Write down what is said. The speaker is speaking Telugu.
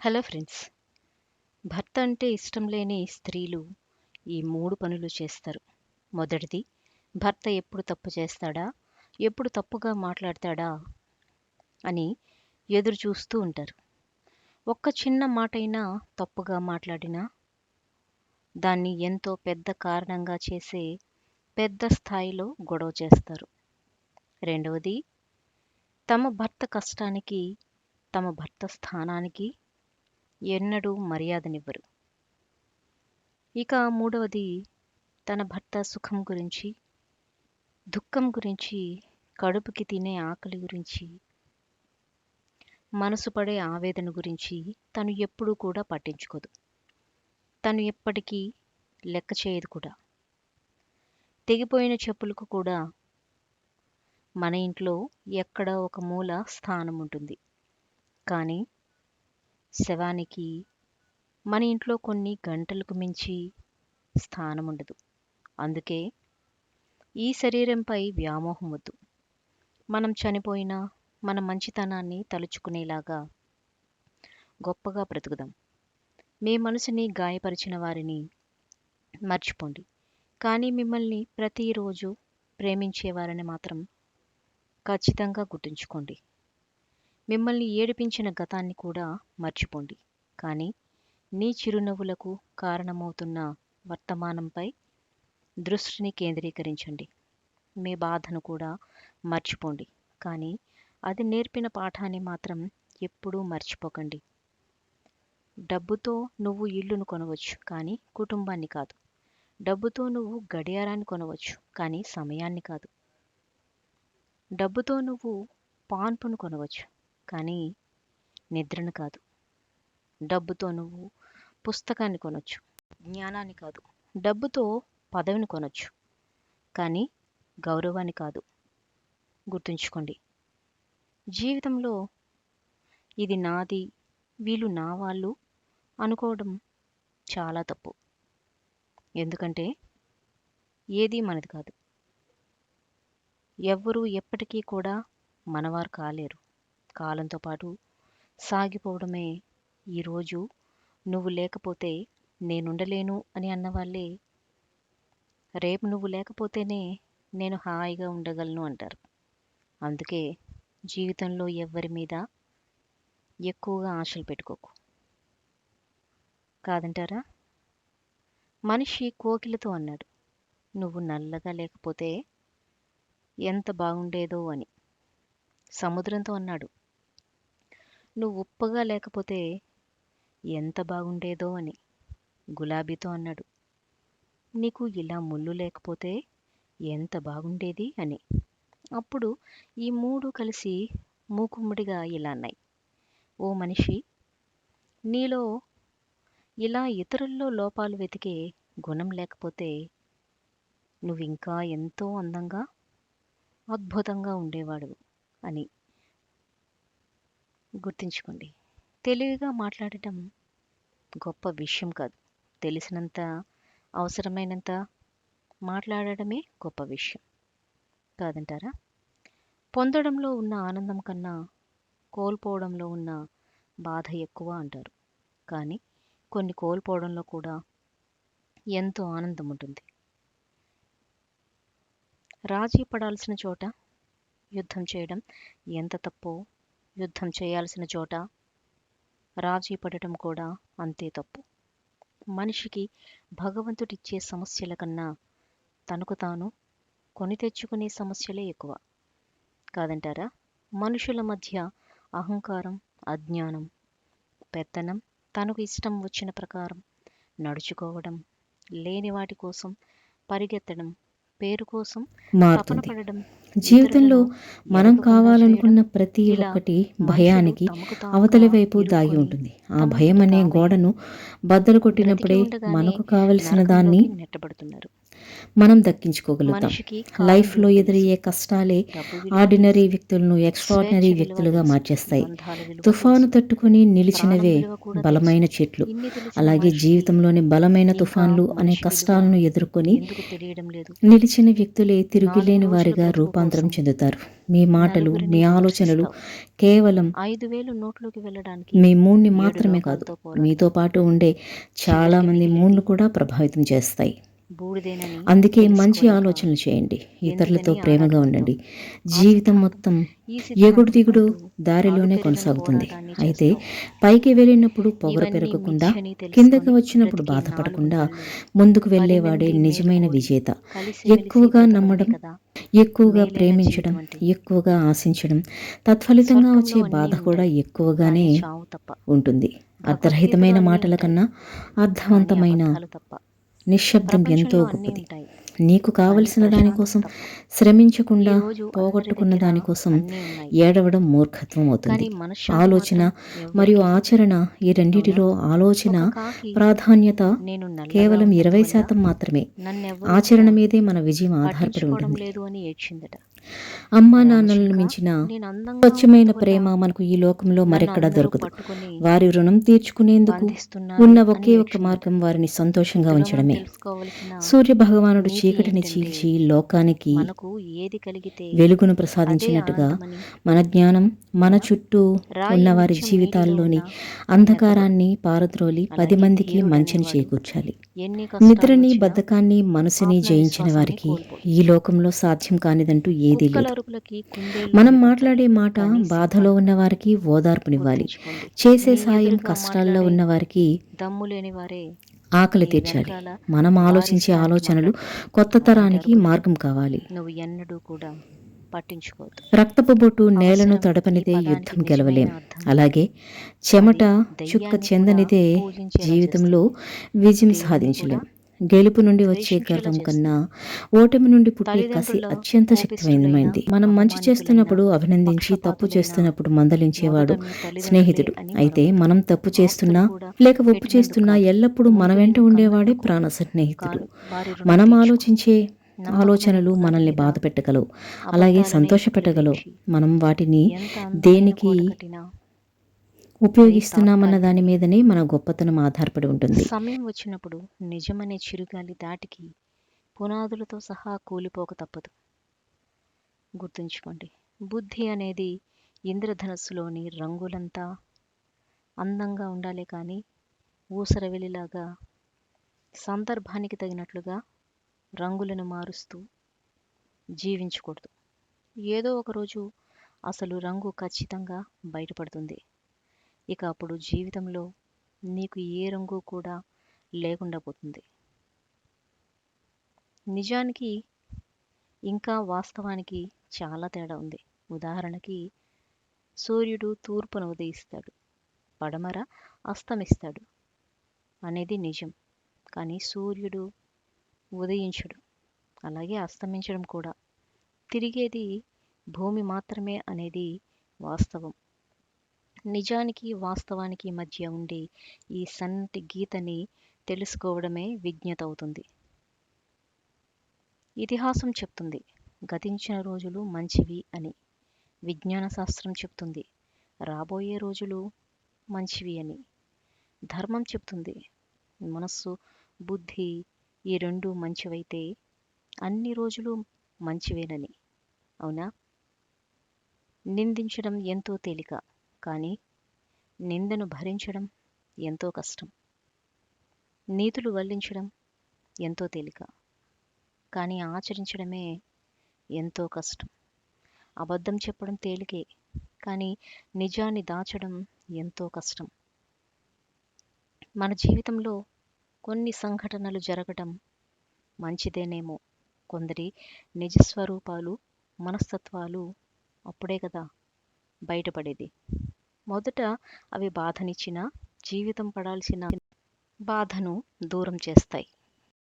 Hello friends. భర్త అంటే ఇష్టం లేని స్త్రీలు ఈ 3 పనులు చేస్తారు. మొదటిది, భర్త ఎప్పుడు తప్పు చేస్తాడా? ఎప్పుడు తప్పుగా మాట్లాడతాడా? అని ఎదురు చూస్తూ ఉంటారు. ఒక్క చిన్న మాటైనా తప్పుగా మాట్లాడినా దాన్ని ఎంతో పెద్ద కారణంగా చేసే పెద్ద స్థాయిలో గొడవ చేస్తారు. రెండవది, తమ భర్త కష్టానికి, తమ భర్త స్థానానికి ఎన్నడూ మర్యాదనివ్వరు. ఇక మూడవది, తన భర్త సుఖం గురించి, దుఃఖం గురించి, కడుపుకి తినే ఆకలి గురించి, మనసు పడే ఆవేదన గురించి తను ఎప్పుడూ కూడా పట్టించుకోదు. తను ఎప్పటికీ లెక్క చేయదు కూడా. తెగిపోయిన చెప్పులకు కూడా మన ఇంట్లో ఎక్కడ ఒక మూల స్థానం ఉంటుంది. కానీ శవానికి మన ఇంట్లో కొన్ని గంటలకు మించి స్థానం ఉండదు. అందుకే ఈ శరీరంపై వ్యామోహం వద్దు. మనం చనిపోయినా మన మంచితనాన్ని తలుచుకునేలాగా గొప్పగా బ్రతుకుదాం. మీ మనసుని గాయపరిచిన వారిని మర్చిపోండి. కానీ మిమ్మల్ని ప్రతిరోజు ప్రేమించేవారిని మాత్రం ఖచ్చితంగా గుర్తుంచుకోండి. మిమ్మల్ని ఏడిపించిన గతాన్ని కూడా మర్చిపోండి. కానీ నీ చిరునవ్వులకు కారణమవుతున్న వర్తమానంపై దృష్టిని కేంద్రీకరించండి. మీ బాధను కూడా మర్చిపోండి. కానీ అది నేర్పిన పాఠాన్ని మాత్రం ఎప్పుడూ మర్చిపోకండి. డబ్బుతో నువ్వు ఇల్లును కొనవచ్చు, కానీ కుటుంబాన్ని కాదు. డబ్బుతో నువ్వు గడియారాన్ని కొనవచ్చు, కానీ సమయాన్ని కాదు. డబ్బుతో నువ్వు పాన్పును కొనవచ్చు, కానీ నిద్రను కాదు. డబ్బుతో నువ్వు పుస్తకాన్ని కొనొచ్చు, జ్ఞానాన్ని కాదు. డబ్బుతో పదవిని కొనొచ్చు, కానీ గౌరవాన్ని కాదు. గుర్తుంచుకోండి. జీవితంలో ఇది నాది, వీళ్ళు నా వాళ్ళు అనుకోవడం చాలా తప్పు. ఎందుకంటే ఏదీ మనది కాదు. ఎవ్వరూ ఎప్పటికీ కూడా మనవారు కాలేరు. కాలంతో పాటు సాగిపోవడమే. ఈరోజు నువ్వు లేకపోతే నేనుండలేను అని అన్నవాళ్ళే రేపు నువ్వు లేకపోతేనే నేను హాయిగా ఉండగలను అంటారు. అందుకే జీవితంలో ఎవ్వరి మీద ఎక్కువగా ఆశలు పెట్టుకోకు. కాదంటారా? మనిషి కోకిలతో అన్నాడు, నువ్వు నల్లగా లేకపోతే ఎంత బాగుండేదో అని. సముద్రంతో అన్నాడు, నువ్వు ఉప్పగా లేకపోతే ఎంత బాగుండేదో అని. గులాబీతో అన్నాడు, నీకు ఇలా ముళ్ళు లేకపోతే ఎంత బాగుండేది అని. అప్పుడు ఈ 3 కలిసి మూకుమ్మడిగా ఇలా అన్నాయి, ఓ మనిషి, నీలో ఇలా ఇతరుల్లో లోపాలు వెతికే గుణం లేకపోతే నువ్వింకా ఎంతో అందంగా, అద్భుతంగా ఉండేవాడు అని. గుర్తుంచుకోండి. తెలివిగా మాట్లాడటం గొప్ప విషయం కాదు. తెలిసినంత, అవసరమైనంత మాట్లాడటమే గొప్ప విషయం. కాదంటారా? పొందడంలో ఉన్న ఆనందం కన్నా కోల్పోవడంలో ఉన్న బాధ ఎక్కువ అంటారు. కానీ కొన్ని కోల్పోవడంలో కూడా ఎంతో ఆనందం ఉంటుంది. రాజీ పడాల్సిన చోట యుద్ధం చేయడం ఎంత తప్పో, యుద్ధం చేయాల్సిన చోట రాజీ పడటం కూడా అంతే తప్పు. మనిషికి భగవంతుడిచ్చే సమస్యల కన్నా తనకు తాను కొని తెచ్చుకునే సమస్యలే ఎక్కువ. కాదంటారా? మనుషుల మధ్య అహంకారం, అజ్ఞానం, పెత్తనం, తనకు ఇష్టం వచ్చిన ప్రకారం నడుచుకోవడం, లేని వాటి కోసం పరిగెత్తడం, పేరు కోసం తపన మారుతుంది. పడడం, జీవితంలో మనం ఎరగకుండా కావాలనుకున్న చేయడం, ప్రతి ఇలా ఒక్కటి మనుషులు భయానికి తమకు తాముగా అవతలి వైపు దాగి ఇరుక్కొని ఉంటుంది. ఆ తమ భయం అంతట అనే తామే గోడను బద్దలు బ్రతికి కొట్టినప్పుడే ఉండగానే మనకు కావలసిన దాన్ని నరకంలోకి నెట్టబడుతున్నారు. మనం దక్కించుకోగలుగుతాం. మనిషికి కాలం లైఫ్లో విలువ తెలుసు. ఎదురయ్యే కష్టాలే డబ్బు విలువ ఆర్డినరీ తెలుసు. వ్యక్తులను స్వేచ్ఛ ఎక్స్ట్రాడినరీ విలువ వ్యక్తులుగా తెలుసు. మార్చేస్తాయి. బంధాల విలువ తుఫాను తెలుసు. తట్టుకుని ప్రాణం నిలిచినవే విలువ కూడా తెలుసు. బలమైన చెట్లు. ఇన్ని తెలిసిన అలాగే మనిషికి జీవితంలోని బలమైన ఇంకా తుఫాన్లు అనే మనిషి విలువ కష్టాలను ఎదుర్కొని ఎందుకు తెలియడం లేదు? నిలిచిన వ్యక్తులే 4 తిరుగులేని రోజుల వారిగా బ్రతుకు రూపాంతరం కోసం చెందుతారు. మీ మాటలు, నలుగురిని మీ ఆలోచనలు విమర్శిస్తావు. కేవలం 5,000 నోట్లోకి వెళ్ళడానికి మీ మూడ్ని 7 మాత్రమే కాదు, లోకాలతో పోరాడతావు. మీతో పాటు ఉండే చివరికి చాలామంది మిగిలేది మూడ్ను కూడా ప్రభావితం చేస్తాయి. బూడిదేనని అందుకే మంచి తెలుసుకోలేక ఆలోచనలు చేయండి. ఇతరులతో ఎందుకని ప్రేమగా ఆరాటపడతావు? ఉండండి. ఆ జీవితం సిద్ధాంతం మొత్తం ఈ ఎగుడు సిద్ధాంతం దిగుడు అంటూ దారిలోనే అలుపెరగని కొనసాగుతుంది. పోరాటాన్ని అయితే చేస్తావు. పైకి వెళ్ళినప్పుడు పొగరు ఇవన్నీ పెరగకుండా, మిథ్యని కిందకి తెలుసుకొని వచ్చినప్పుడు బ్రతికే 4 బాధపడకుండా నెలలు ముందుకు 10 వెళ్ళేవాడే మంది నిజమైన మేలుకోడి విజేత. కలిసిమెలిసి ఎక్కువగా బ్రతకడమే నమ్మడం, కదా ఎక్కువగా మేలైన ప్రేమించడం, జీవితం అంటే. ఎక్కువగా ఆశించడం, తత్ఫలితంగా స్వర్గంలో వచ్చే అన్నీ బాధ కూడా ఉంటాయి, ఎక్కువగానే కానీ చావు తప్ప. ఉంటుంది. భగవద్గీతలో అర్థరహితమైన అన్నీ మాటల ఉంటాయి, కన్నా కానీ అర్థవంతమైన అబద్ధాలు తప్ప. నిశ్శబ్దం ఎంతో ప్రపంచంలో అన్నీ గొప్పది. ఉంటాయి, నీకు కానీ కావలసిన ప్రశాంతత దానికోసం తప్ప. శ్రమించకుండా ఈ రోజు అందరి పోగొట్టుకున్న దగ్గర దానికోసం అన్నీ ఉన్నాయి, ఏడవడం మూర్ఖత్వం అవుతుంది. కానీ మనశ్శాంతి ఆలోచన మాత్రం మరియు ఎవ్వరికీ లేదు. ఆచరణ, ఈ అవునా? రెండిటిలో ఆలోచన ఒక కాకి ప్రాధాన్యత నేను నల్లగా కేవలం ఉన్నందువల్ల 20% మాత్రమే. నన్నెవ్వరూ ఆచరణ కూడా మీదే మన విజయం ఆధారపడి పట్టించుకోవడం ఉంటుంది. లేదు అని ఏడ్చిందట. అమ్మా నాన్నలను రామచిలుక, మించిన నేను అందంగా స్వచ్ఛమైన ఉన్నందువల్ల ప్రేమ మనకు ఈ లోకంలో నన్ను మరెక్కడా అందరూ దొరకదు. పట్టుకొని వారి రుణం తీర్చుకునేందుకు బంధిస్తున్నారు ఉన్న అని ఒకే ఒక్క ఏడ్చిందట. మార్గం వారిని సంతోషంగా ఇందులో మనం ఉంచడమే. తెలుసుకోవలసిన సూర్యభగవానుడు నీతి చీకటిని ఏంటంటే, చీల్చి లోకానికి మనకు ఏది కలిగితే వెలుగును అదే ప్రసాదించినట్టుగా ఆనందమని. మన జ్ఞానం మన అవునా? చుట్టూ రాయి ఉన్నవారి నిత్యం నీటిలో జీవితాల్లోని ఉన్న అంధకారాన్ని పారద్రోలి 10 అలాగే మందికి ధీరుడు మంచిని అనేవాడు చేకూర్చాలి. ఎన్ని కష్టాలు నిద్రని, వచ్చినా బద్ధకాన్ని, మనసుని జయించిన ఆత్మవిశ్వాసాన్ని వారికి కోల్పోడు. ఈ లోకంలో సాధ్యం కానిదంటూ ఏదీ కుక్కల లేదు. అరుపులకి కుందేళ్లు మనం భయపడతాయి, మాట్లాడే మాట కానీ బాధలో సింహాలు ఉన్న వారికి ఓదార్పునివ్వాలి. గుర్తుంచుకోండి. చేసే నీ సాయం ఎదురుగా కష్టాల్లో మాట్లాడే ఉన్న వారికి దమ్ము లేని వారే ఆకలి నీ తీర్చాలి. వెనకాల మనం ఆలోచించే వారిస్తానికి ఆలోచనలు మాట్లాడతారు. కొత్త అలాంటి తరానికి అరుపుల్ని మార్గం కావాలి. నువ్వు ఎన్నడూ కూడా పట్టించుకోవద్దు. రక్తపు బొట్టు నేలను అవసరం ఈ తడపనిదే పదానికి యుద్ధం నిజమైన గెలవలేం. అర్థం. అలాగే చెమట అది చుక్క దెయ్యాన్ని కూడా చెందనిదే పూజించేలా జీవితంలో చేస్తుంది. విజయం దేవుణ్ణి సాధించలేం. కూడా గెలుపు నుండి వచ్చే ద్వేషించేలా గర్వం చేస్తుంది. కన్నా ఓటమి నుండి పుట్టే కసి తల్లిదండ్రుల అత్యంత కోపిష్ఠులైన, శక్తివంతమైనది. మనం మంచి అపమానితులైన, చేస్తున్నప్పుడు అభినందించి, తప్పు పక్షపాతులైన చేస్తున్నప్పుడు మొదట మందలించేవాడు మీ తల్లిదండ్రులే స్నేహితుడు. అని అయితే మరవద్దు. మనం తప్పు ఆస్తులు చేస్తున్నా కూడా లేక ఒప్పు పెట్టినందుకు చేస్తున్నా కాదు, ఎల్లప్పుడూ మన ముందు వెంట నిన్ను ఉండేవాడే కన్నందుకు ప్రాణ స్నేహితుడు. వారి రుణం మనం తీర్చుకో. ఆలోచించే నమ్మకమైన ఆలోచనలు దాని మనల్ని మీద బాధ పెట్టగలవు, అలాగే అబద్ధాలనే సంతోషపెట్టగలవు. పులిపేర్చి మనం వాటిని ఎంత అందమైన దేనికి కోట కట్టినా ఉపయోగిస్తున్నామన్న అది దాని తాత్కాలికమే. మీదనే మన గొప్పతనం ఆధారపడి ఉంటుంది. సమయం వచ్చినప్పుడు నిజమనే చిరుగాలి దాటికి పునాదులతో సహా కూలిపోక తప్పదు. గుర్తుంచుకోండి, బుద్ధి అనేది ఇంద్రధనస్సులోని రంగులంతా అందంగా ఉండాలే కానీ ఊసరవెల్లిలాగా సందర్భానికి తగినట్లుగా రంగులను మారుస్తూ జీవించకూడదు. ఏదో ఒకరోజు అసలు రంగు ఖచ్చితంగా బయటపడుతుంది. ఇక అప్పుడు జీవితంలో నీకు ఏ రంగు కూడా లేకుండా పోతుంది. నిజానికి ఇంకా వాస్తవానికి చాలా తేడా ఉంది. ఉదాహరణకి, సూర్యుడు తూర్పున ఉదయిస్తాడు, పడమర అస్తమిస్తాడు అనేది నిజం. కానీ సూర్యుడు ఉదయించడు, అలాగే అస్తమించడం కూడా. తిరిగేది భూమి మాత్రమే అనేది వాస్తవం. నిజానికి వాస్తవానికి మధ్య ఉండే ఈ సన్నటి గీతని తెలుసుకోవడమే విజ్ఞత అవుతుంది. ఇతిహాసం చెప్తుంది గతించిన రోజులు మంచివి అని. విజ్ఞాన శాస్త్రం చెప్తుంది రాబోయే రోజులు మంచివి అని. ధర్మం చెప్తుంది మనస్సు, బుద్ధి ఈ రెండు మంచివైతే అన్ని రోజులు మంచివేనని. అవునా? నిందించడం ఎంతో తేలిక, కానీ నిందను భరించడం ఎంతో కష్టం. నీతులు వల్లించడం ఎంతో తేలిక, కానీ ఆచరించడమే ఎంతో కష్టం. అబద్ధం చెప్పడం తేలికే, కానీ నిజాన్ని దాచడం ఎంతో కష్టం. మన జీవితంలో కొన్ని సంఘటనలు జరగడం మంచిదేనేమో. కొందరి నిజస్వరూపాలు, మనస్తత్వాలు అప్పుడే కదా బయటపడేది. మొదట అవి బాధనిచ్చినా జీవితం పడాల్సిన బాధను దూరం చేస్తాయి.